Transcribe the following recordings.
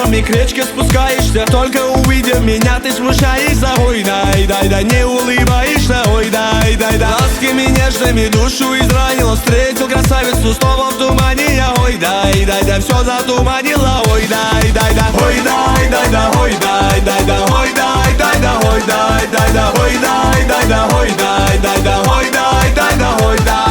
трупами к речке спускаешься. Только увидев меня, ты смущаешься. Ой, дай, не улыбаешься. Ой, дай, ласками нежными душу изранила. Встретил красавицу снова в тумане я. Ой, дай, все затуманила. Ой, дай, ой, дай, ой, дай, ой, дай, ой, дай, ой, дай, ой, дай, ой, дай, ой, дай.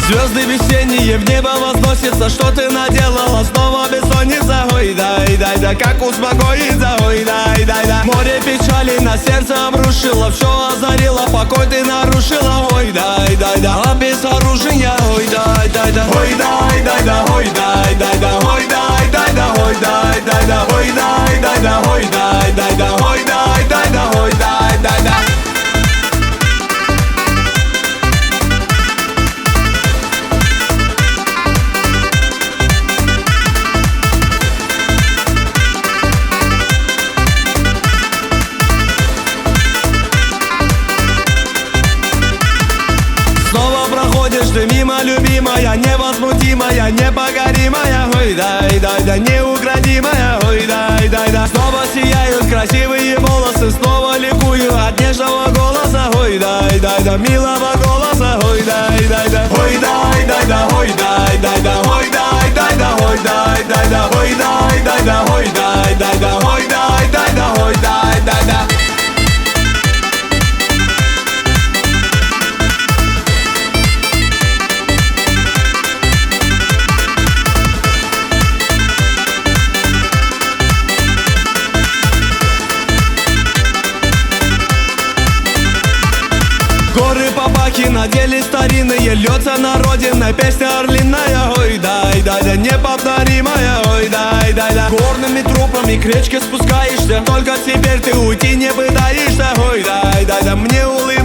Звезды весенние в небо возносятся. Что ты наделала? Снова бессонница. Ой, дай, как успокоиться. Ой, дай. Море печали на сердце обрушило. Все озарило, покой ты нарушила. Ой, дай, а без оружия. Ой, дай, ой, дай, ой, дай, ой, дай, ой, дай, ой, дай, ой, дай. Проходишь ты мимо, любимая, невозмутимая, непокоримая. Ой, дай, неукротимая. Ой, дай. Снова сияют красивые волосы, снова ликую от нежного голоса. Ой, дай, милого голоса. Ой, дай, ой, дай, ой, дай, ой, дай, ой, дай, ой, дай, ой, дай. Горы Папахи надели старинные, льется на родиной песня орлиная. Ой, дай, неповторимая. Ой, дай. Горными трупами к речке спускаешься. Только теперь ты уйти не пытаешься. Ой, дай, мне улыбаешься.